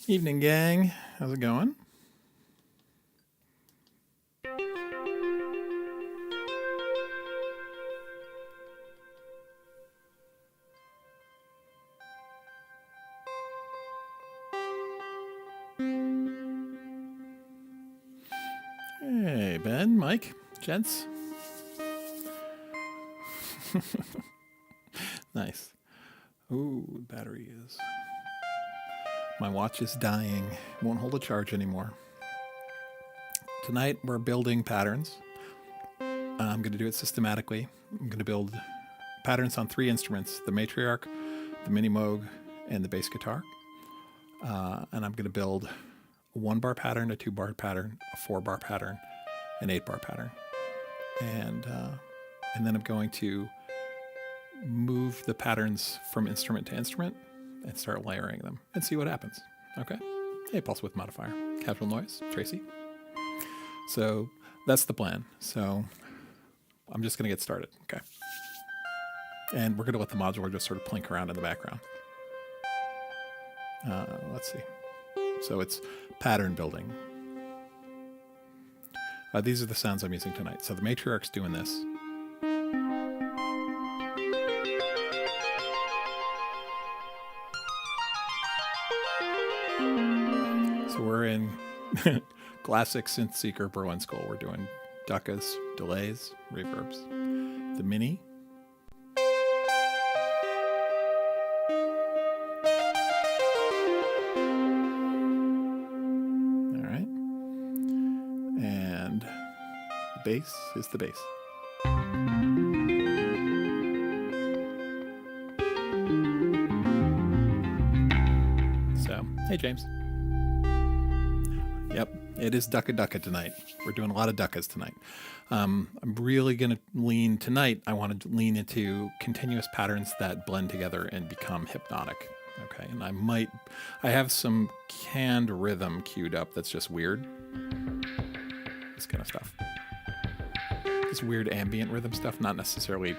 Evening, gang. How's it going? Hey, Ben, Mike, gents. Nice. Ooh, battery is... My watch is dying. Won't hold a charge anymore. Tonight, we're building patterns. I'm going to do it systematically. I'm going to build patterns on 3 instruments, the matriarch, the mini moog, and the bass guitar. And I'm going to build a 1-bar pattern, a 2-bar pattern, a 4-bar pattern, an 8-bar pattern. And then I'm going to move the patterns from instrument to instrument and start layering them and see what happens. Okay. Hey, pulse width modifier, casual noise, Tracy. So that's the plan. So I'm just going to get started. Okay. And we're going to let the modular just sort of plink around in the background. Let's see. So it's pattern building. These are the sounds I'm using tonight. So the matriarch's doing this. So we're in classic Synth Seeker Berlin School. We're doing duckas, delays, reverbs. The mini. All right. And the bass is the bass. So, hey, James. Yep, it is Ducka Ducka tonight. We're doing a lot of duckas tonight. I'm really going to lean tonight. I want to lean into continuous patterns that blend together and become hypnotic. Okay, and I have some canned rhythm queued up that's just weird. This kind of stuff. This weird ambient rhythm stuff, not necessarily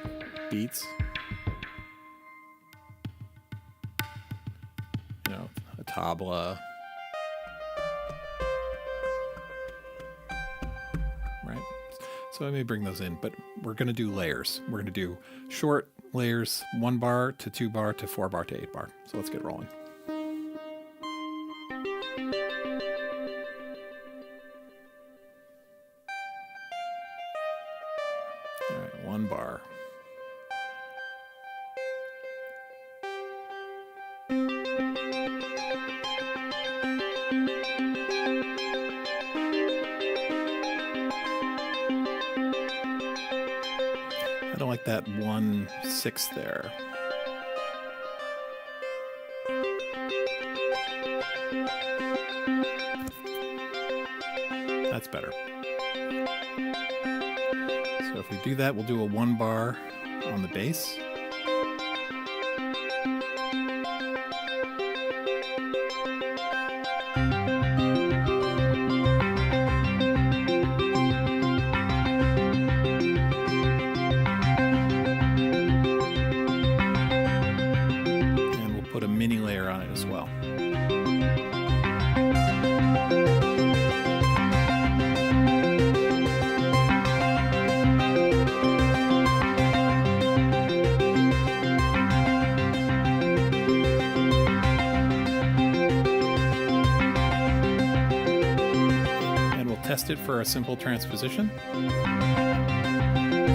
beats. You know, a tabla. So I may bring those in, but we're going to do layers. We're going to do short layers, 1 bar to 2 bar to 4 bar to 8 bar. So let's get rolling. All right, 1 bar. I don't like that 1/6 there. That's better. So if we do that, we'll do a 1 bar on the bass. Put a mini layer on it as well. And we'll test it for a simple transposition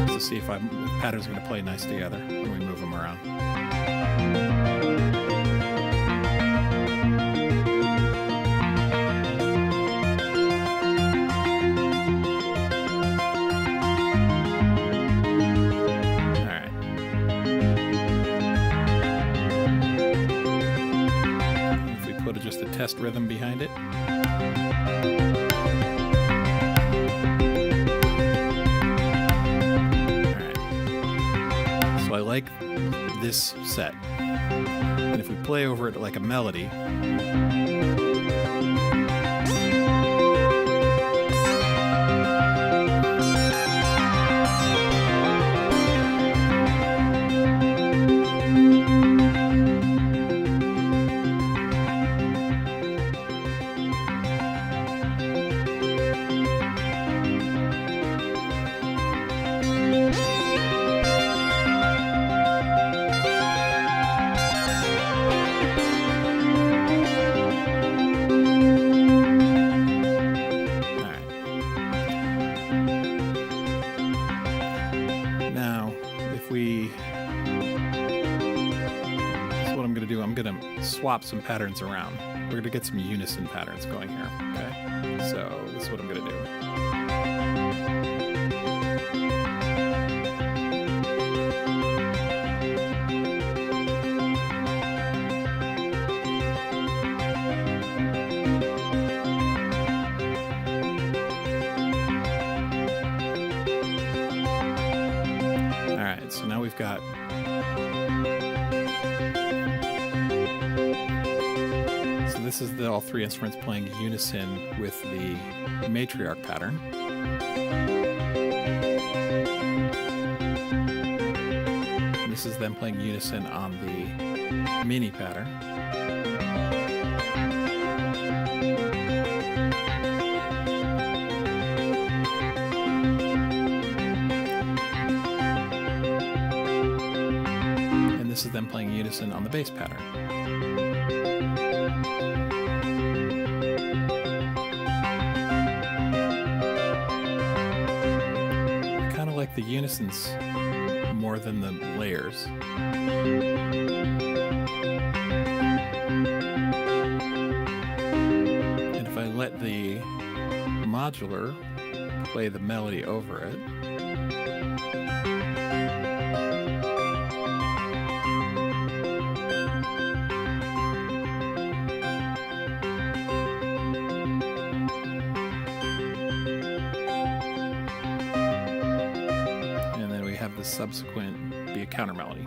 just to see if the pattern's going to play nice together when we move them around. Just a test rhythm behind it. All right. So I like this set. And if we play over it like a melody, going to do, I'm going to swap some patterns around. We're going to get some unison patterns going here, okay? So this is what I'm going to do. So now we've got this is all three instruments playing unison with the matriarch pattern. And this is them playing unison on the mini pattern. This is them playing unison on the bass pattern. I kind of like the unisons more than the layers. And if I let the modular play the melody over it, subsequent be a counter melody.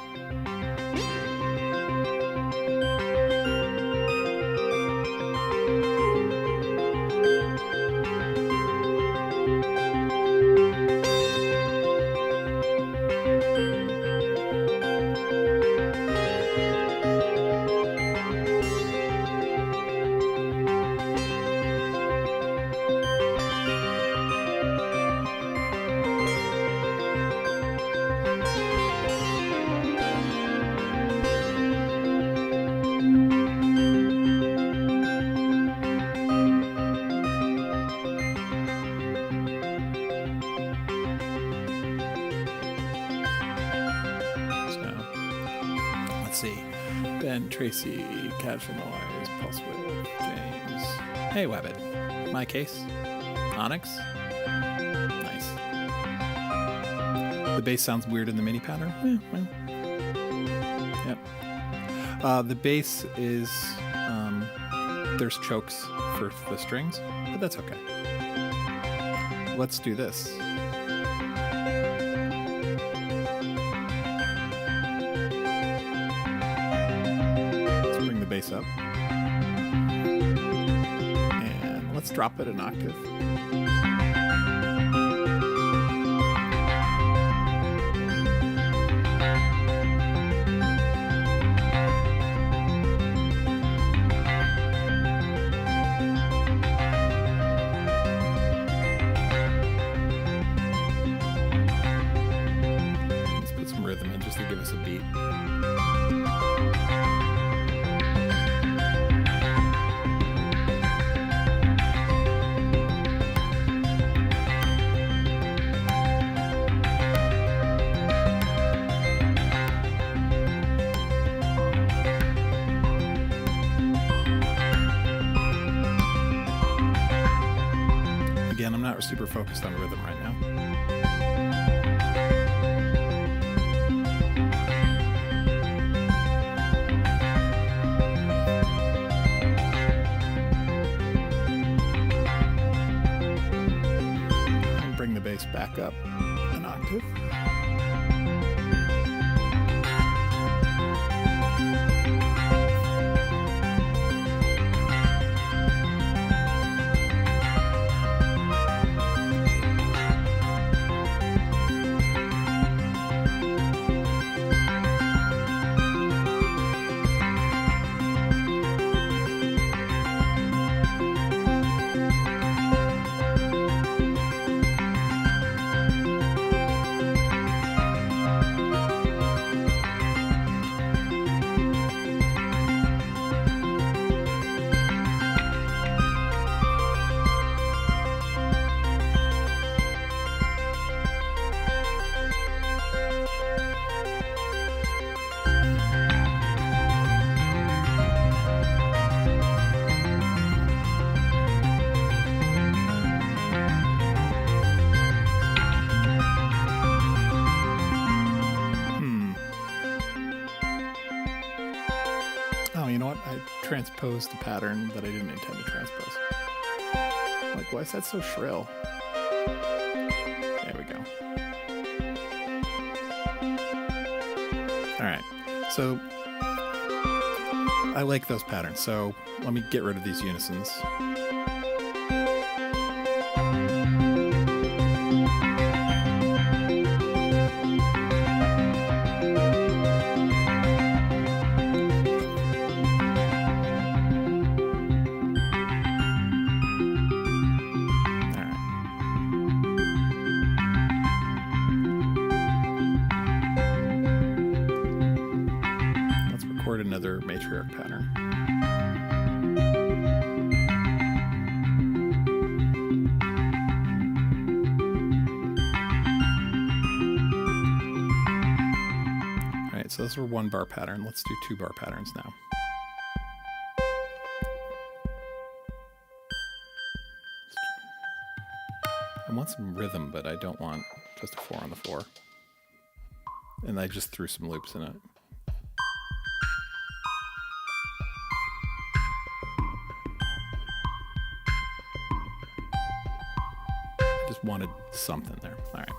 Tracy, Casual Noise, Pulse Width, James. Hey, Wabbit. My Case. Onyx. Nice. The bass sounds weird in the MIDI pattern. Well. Yep. The bass is, there's chokes for the strings, but that's okay. Let's do this. Bass up, and let's drop it an octave. Let's put some rhythm in just to give us a beat. I'm not super focused on rhythm right now. I'll bring the bass back up an octave. Oh, you know what? I transposed the pattern that I didn't intend to transpose. Like, why is that so shrill? There we go. All right. So I like those patterns. So let me get rid of these unisons. Another matriarch pattern. All right, so those were 1-bar pattern. Let's do 2-bar patterns now. I want some rhythm, but I don't want just a 4 on the 4. And I just threw some loops in it. Wanted something there. All right.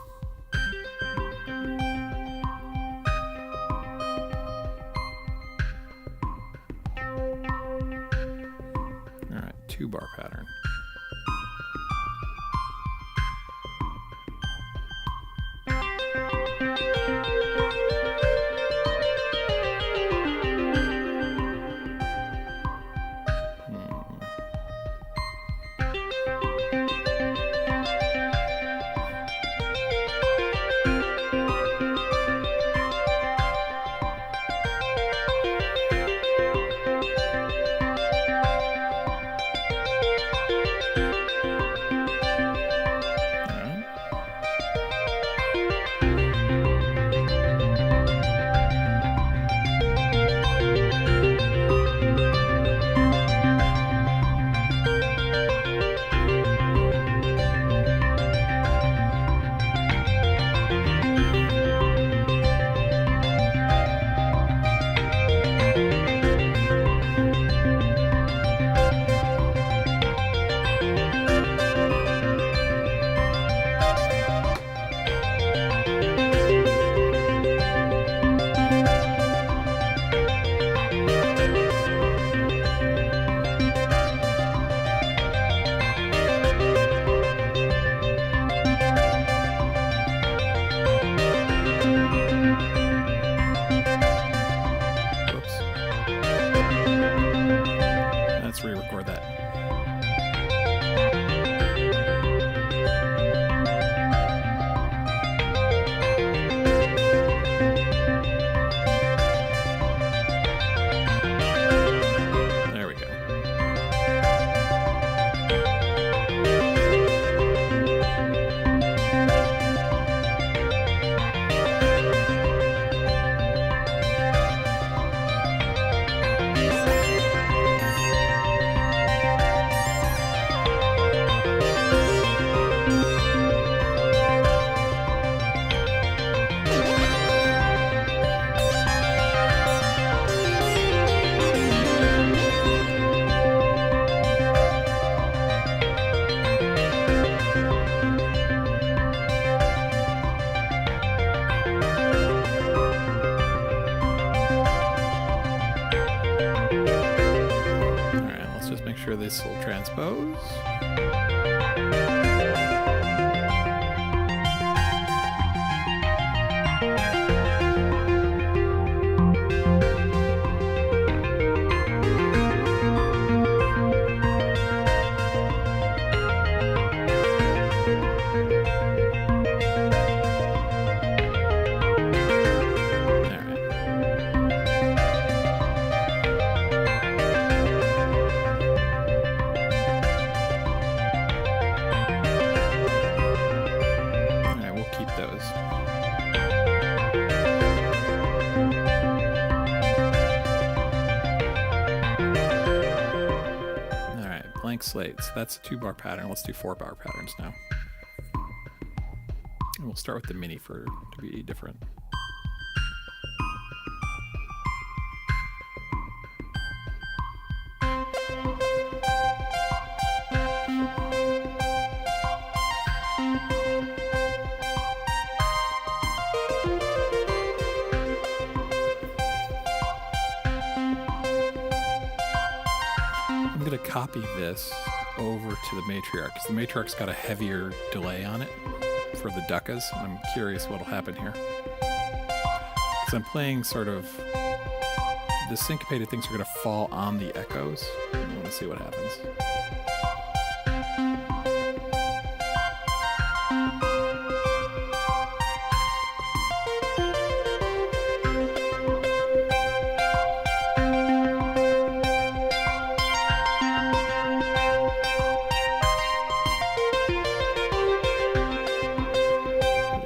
All right, 2-bar pattern. Re-record that. There we go. Sure this will transpose. Slates. That's a 2-bar pattern. Let's do 4-bar patterns now. And we'll start with the mini to be different. going to copy this over to the matriarch, because the matriarch's got a heavier delay on it for the duckas. I'm curious what'll happen here. Because I'm playing sort of... The syncopated things are going to fall on the echoes. I want to see what happens.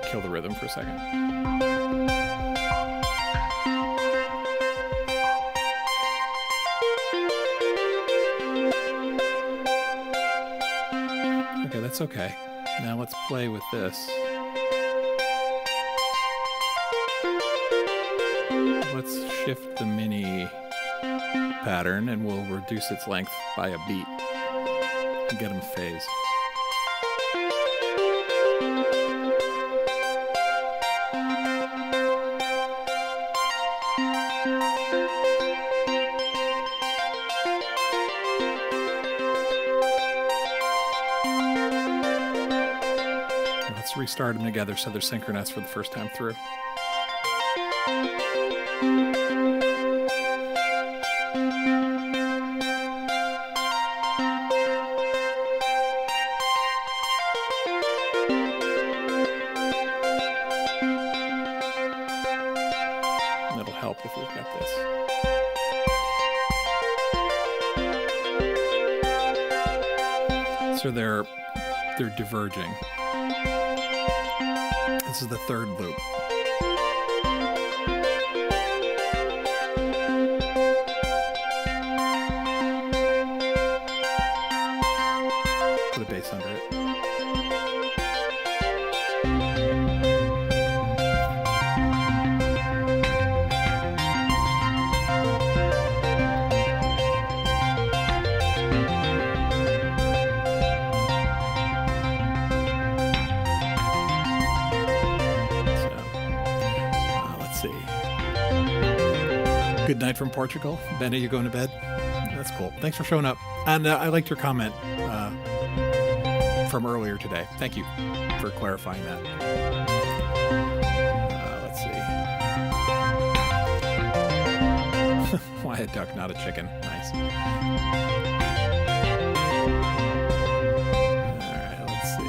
Kill the rhythm for a second. Okay, that's okay. Now let's play with this. Let's shift the mini pattern and we'll reduce its length by a beat and get them phased. Let's restart them together so they're synchronized for the first time through. That'll help if we've got this. So they're diverging. This is the third loop. Put a bass under it. Good night from Portugal. Ben, are you going to bed? That's cool. Thanks for showing up. And I liked your comment from earlier today. Thank you for clarifying that. Let's see. Why a duck, not a chicken? Nice. All right, let's see.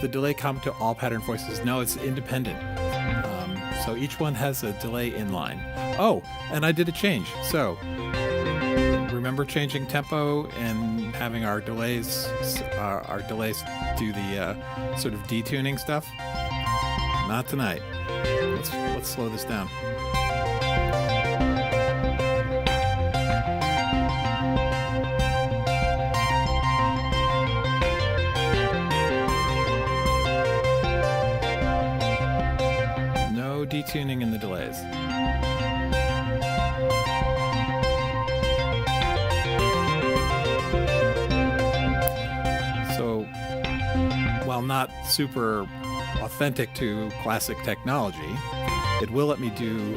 The delay come to all pattern voices? No, it's independent. So each one has a delay inline. Oh, and I did a change. So remember changing tempo and having our delays do the sort of detuning stuff? Not tonight. Let's slow this down. Detuning in the delays. So, while not super authentic to classic technology, it will let me do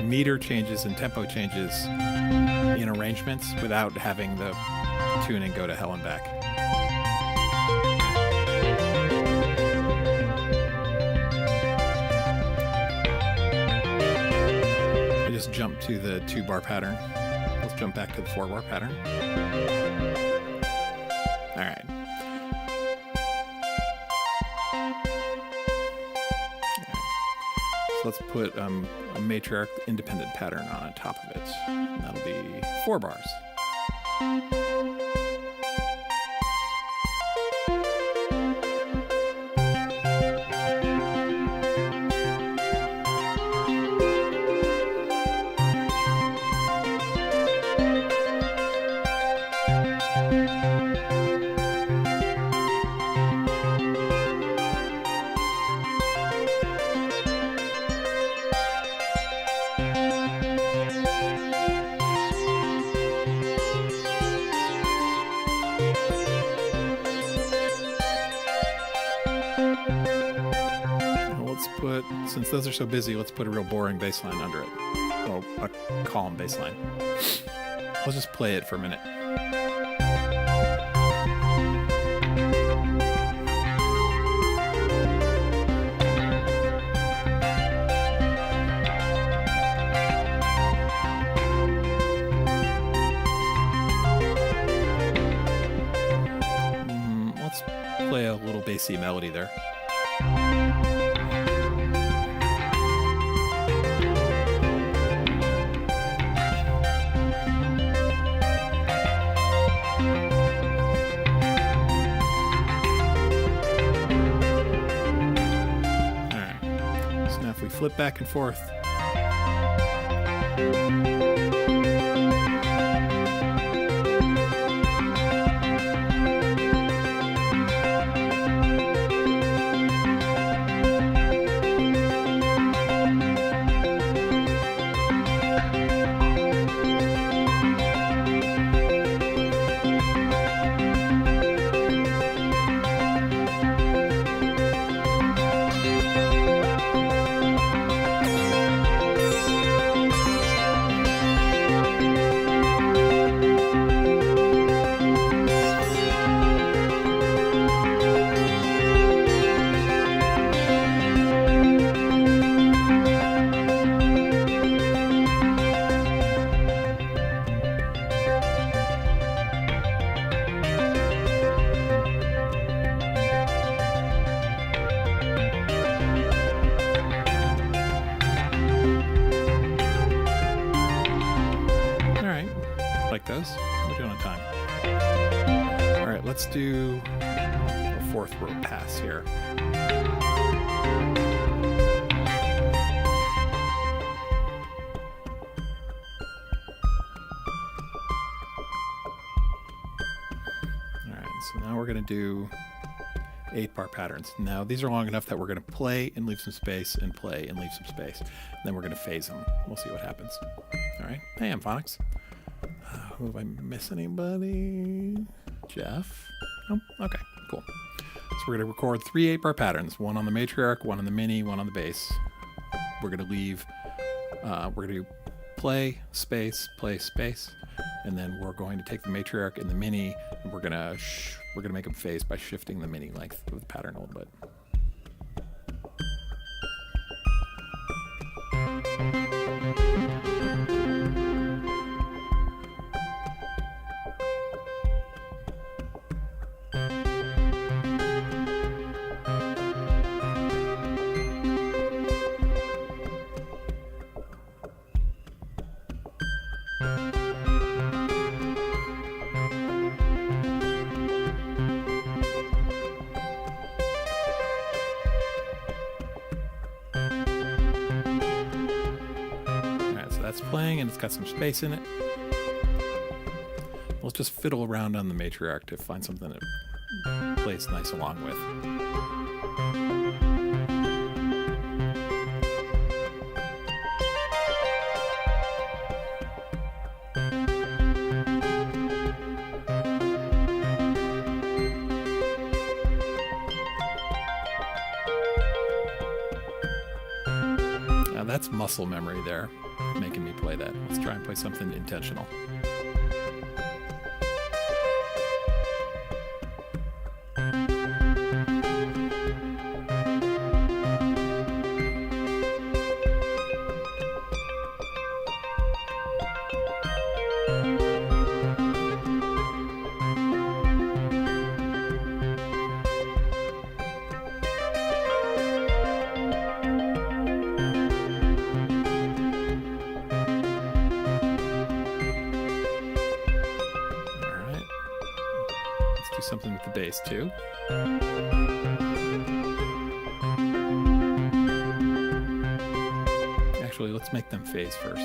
meter changes and tempo changes in arrangements without having the tuning go to hell and back. Jump to the 2-bar pattern. Let's jump back to the 4-bar pattern. All right. So let's put a matriarch independent pattern on top of it. And that'll be 4 bars. But since those are so busy, let's put a real boring bass line under it. Or a calm bass line. Let's just play it for a minute. Let's play a little bassy melody there. We flip back and forth. Like those. We're doing on time. All right, let's do a fourth row pass here. All right, so now we're going to do 8-bar patterns. Now these are long enough that we're going to play and leave some space and play and leave some space. And then we're going to phase them. We'll see what happens. All right. Hey, I'm Phonics. Have I missed anybody? Jeff? Oh, okay, cool. So we're going to record 3 8-bar patterns. One on the matriarch, one on the mini, one on the bass. We're going to leave, we're going to do play, space, and then we're going to take the matriarch and the mini, and we're going to make them phase by shifting the mini length of the pattern a little bit. That's playing and it's got some space in it. Let's just fiddle around on the matriarch to find something that plays nice along with. Now that's muscle memory there, making me play that. Let's try and play something intentional. Something with the bass too. Actually, let's make them phase first.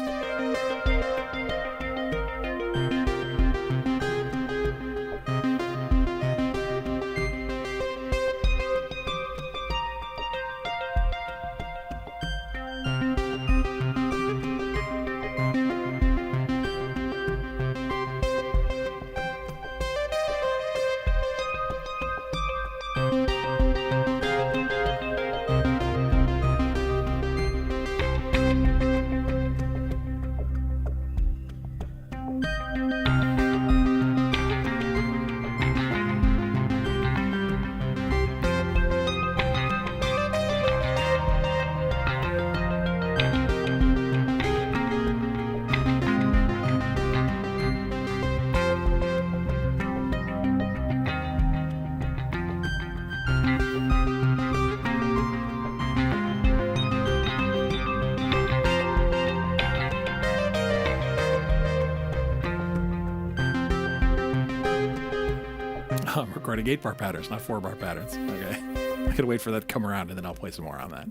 recording 8-bar patterns, not 4-bar patterns. Okay. I could wait for that to come around, and then I'll play some more on that.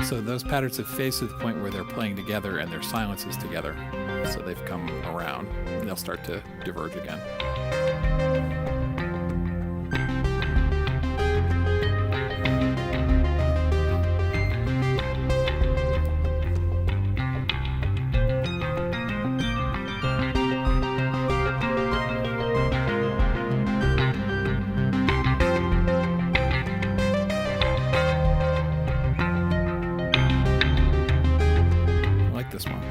So those patterns have phased to the point where they're playing together and their silences together. So they've come around, and they'll start to diverge again. This one.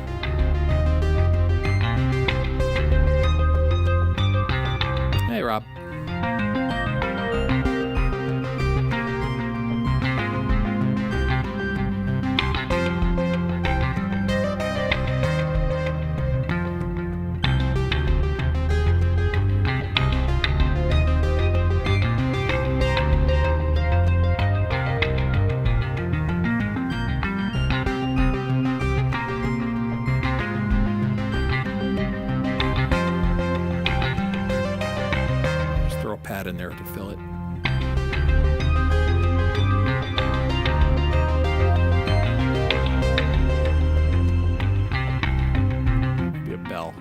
Hey, Rob. Pad in there to fill it. Maybe a bell.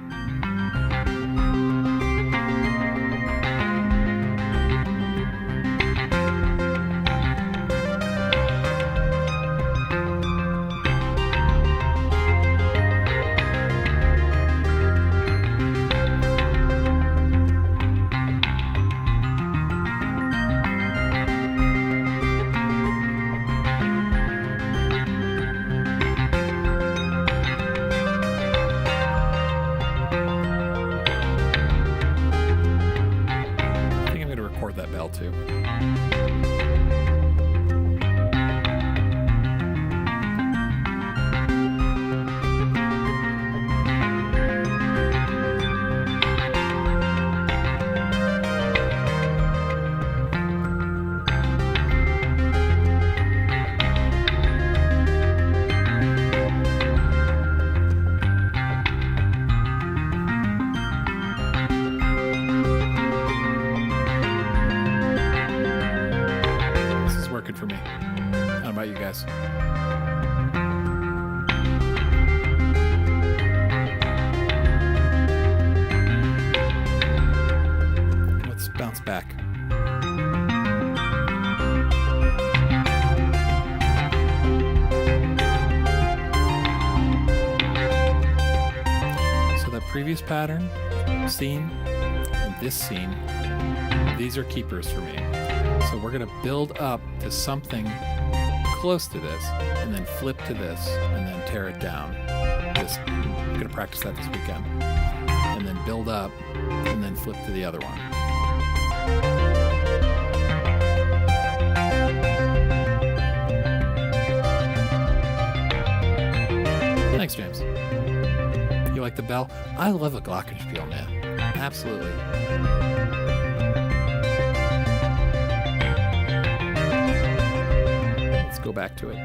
That bell too. For me. How about you guys? Let's bounce back. So that previous pattern, scene, and this scene, these are keepers for me. So we're going to build up to something close to this, and then flip to this, and then tear it down. I'm going to practice that this weekend. And then build up, and then flip to the other one. Thanks, James. You like the bell? I love a glockenspiel, man. Absolutely. Go back to it.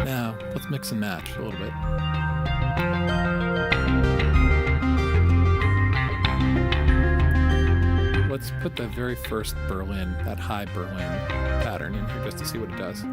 Now, let's mix and match a little bit. Let's put the very first Berlin, that high Berlin pattern in here just to see what it does.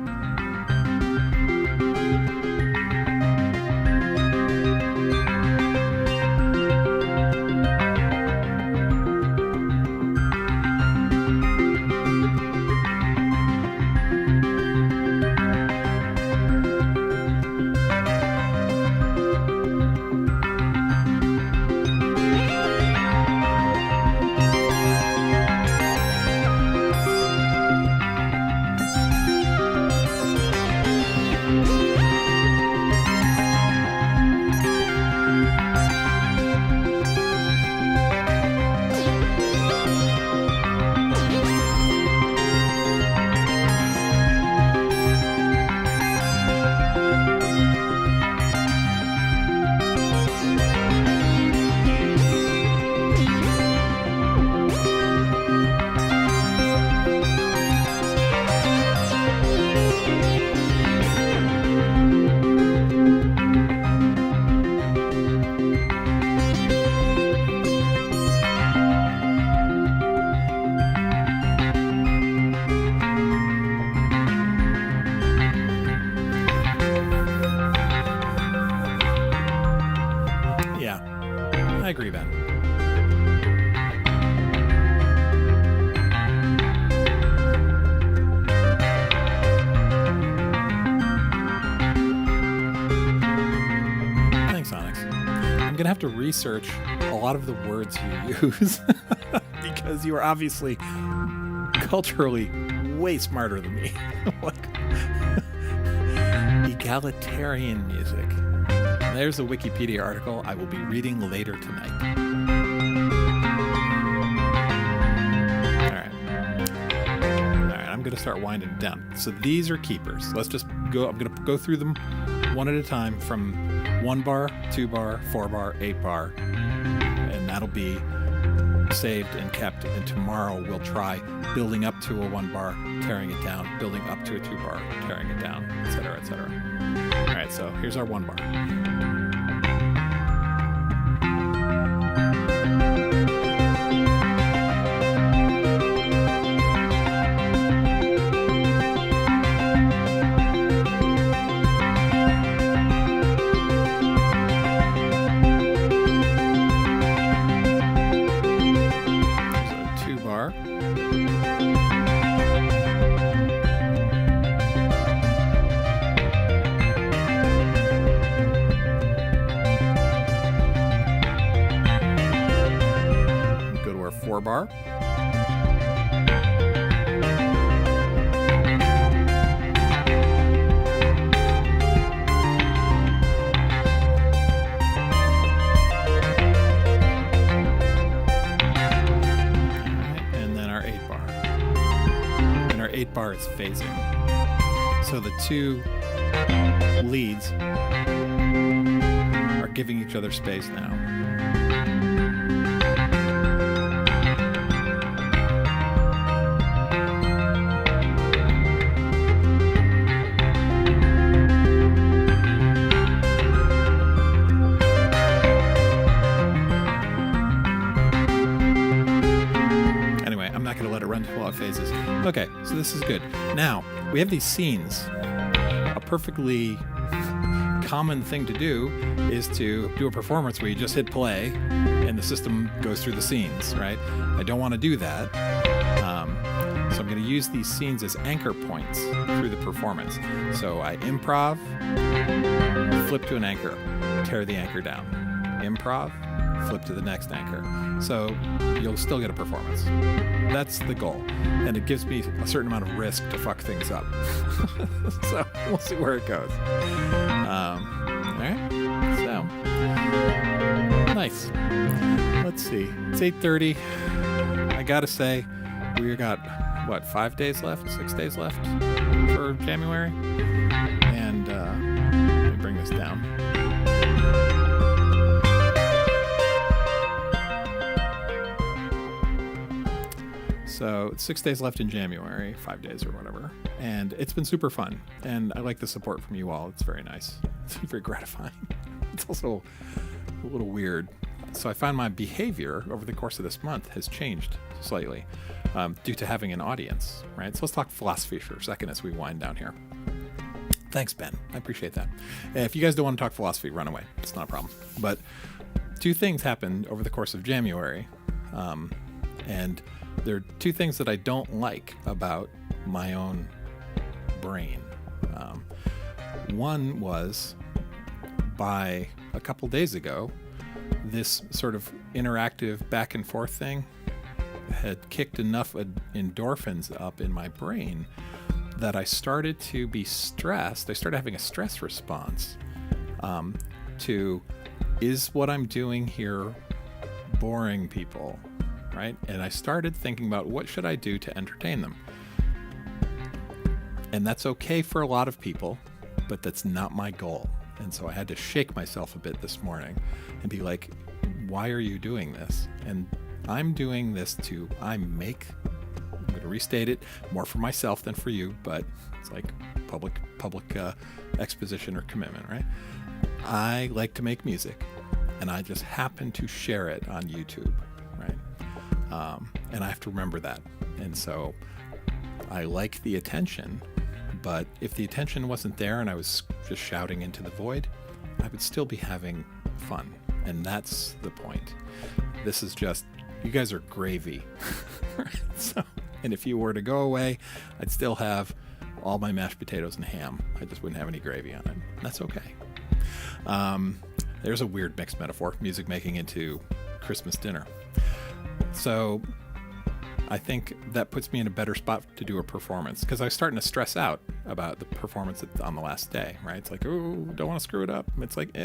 I agree, Ben. Thanks, Onyx. I'm going to have to research a lot of the words you use because you are obviously culturally way smarter than me. Like, egalitarian music. There's a Wikipedia article I will be reading later tonight. All right, I'm going to start winding it down. So these are keepers. Let's just go. I'm going to go through them one at a time from 1 bar, 2 bar, 4 bar, 8 bar, and that'll be saved and kept. And tomorrow we'll try building up to a 1 bar, tearing it down, building up to a 2 bar, tearing it down, etc., etc. All right, so here's our 1 bar. Bar. And then our 8 bar. And our 8 bar is phasing. So the 2 leads are giving each other space now. Phases. Okay, so this is good. Now, we have these scenes. A perfectly common thing to do is to do a performance where you just hit play and the system goes through the scenes, right? I don't want to do that. So I'm going to use these scenes as anchor points through the performance. So I improv, flip to an anchor, tear the anchor down. Improv, flip to the next anchor. So you'll still get a performance. That's the goal. And it gives me a certain amount of risk to fuck things up. So we'll see where it goes. All right. So nice. Let's see. It's 8:30. I gotta say, we got 5 days left, 6 days left for January. And let me bring this down. So it's 6 days left in January, 5 days or whatever. And it's been super fun. And I like the support from you all. It's very nice. It's very gratifying. It's also a little weird. So I find my behavior over the course of this month has changed slightly due to having an audience, right? So let's talk philosophy for a second as we wind down here. Thanks, Ben. I appreciate that. If you guys don't want to talk philosophy, run away. It's not a problem. But 2 things happened over the course of January. And there are 2 things that I don't like about my own brain. One was, by a couple days ago, this sort of interactive back and forth thing had kicked enough endorphins up in my brain that I started to be stressed. I started having a stress response to, is what I'm doing here boring people? Right? And I started thinking about what should I do to entertain them. And that's okay for a lot of people, but that's not my goal. And so I had to shake myself a bit this morning and be like, why are you doing this? And I'm doing this I'm going to restate it, more for myself than for you, but it's like public exposition or commitment, right? I like to make music, and I just happen to share it on YouTube, right? And I have to remember that. And so I like the attention, but if the attention wasn't there and I was just shouting into the void, I would still be having fun. And that's the point. This is just, you guys are gravy. So, and if you were to go away, I'd still have all my mashed potatoes and ham. I just wouldn't have any gravy on it. That's okay. There's a weird mixed metaphor, music making into Christmas dinner. So I think that puts me in a better spot to do a performance, because I was starting to stress out about the performance on the last day, right? It's like, oh, don't want to screw it up. It's like,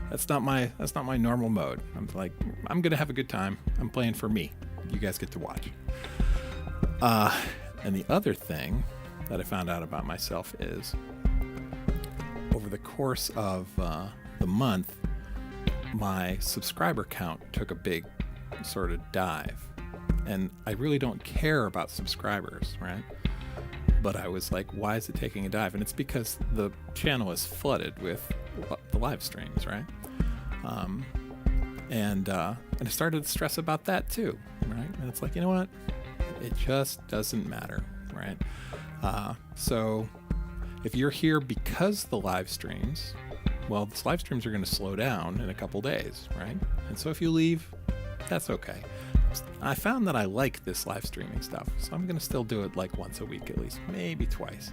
that's not my normal mode. I'm like, I'm gonna have a good time. I'm playing for me. You guys get to watch. And the other thing that I found out about myself is, over the course of the month, my subscriber count took a big sort of dive. And I really don't care about subscribers, right? But I was like, why is it taking a dive? And it's because the channel is flooded with the live streams, right? And I started to stress about that too, right? And it's like, you know what? It just doesn't matter, right? So if you're here because the live streams, well, the live streams are going to slow down in a couple days, right? And so if you leave, that's okay. I found that I like this live streaming stuff, so I'm going to still do it like once a week at least, maybe twice.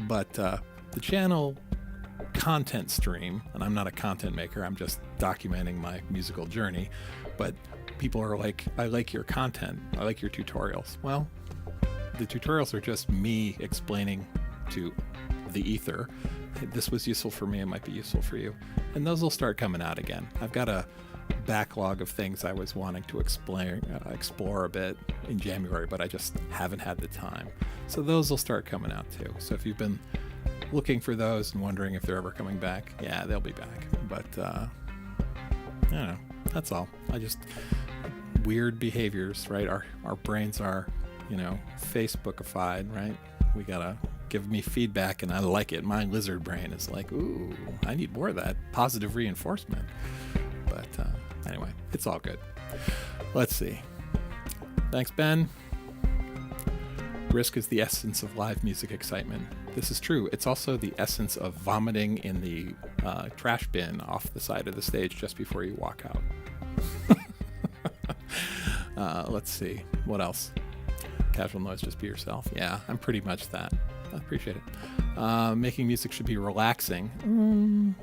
But the channel content stream, and I'm not a content maker, I'm just documenting my musical journey, but people are like, I like your content, I like your tutorials. Well, the tutorials are just me explaining to the ether, this was useful for me, it might be useful for you. And those will start coming out again. I've got a backlog of things I was wanting to explore a bit in January, but I just haven't had the time. So those will start coming out too. So if you've been looking for those and wondering if they're ever coming back, yeah, they'll be back. But I don't know. That's all. Weird behaviors, right? Our brains are, Facebookified, right? We gotta give me feedback, and I like it. My lizard brain is like, ooh, I need more of that positive reinforcement. But anyway, it's all good. Let's see. Thanks, Ben. Risk is the essence of live music excitement. This is true. It's also the essence of vomiting in the trash bin off the side of the stage just before you walk out. Let's see. What else? Casual noise, just be yourself. Yeah, I'm pretty much that. I appreciate it. Making music should be relaxing.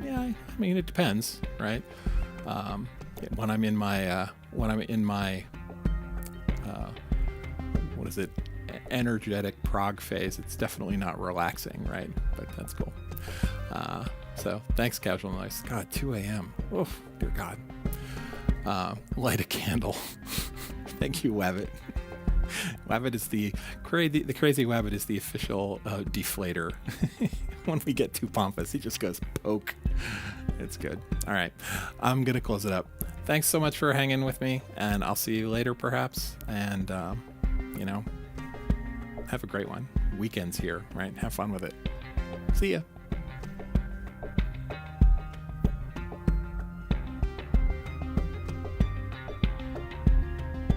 Yeah, I mean, it depends, right? When I'm in my what is it, energetic prog phase, it's definitely not relaxing, right? But that's cool. So thanks, Casual Noise. God, 2 a.m. Oh, dear God. Light a candle. Thank you, Wabbit. Wabbit is the crazy Wabbit is the official deflator. When we get too pompous, he just goes poke. It's good. All right, I'm gonna close it up. Thanks so much for hanging with me, and I'll see you later perhaps. And have a great one. Weekend's here, right? Have fun with it. See ya.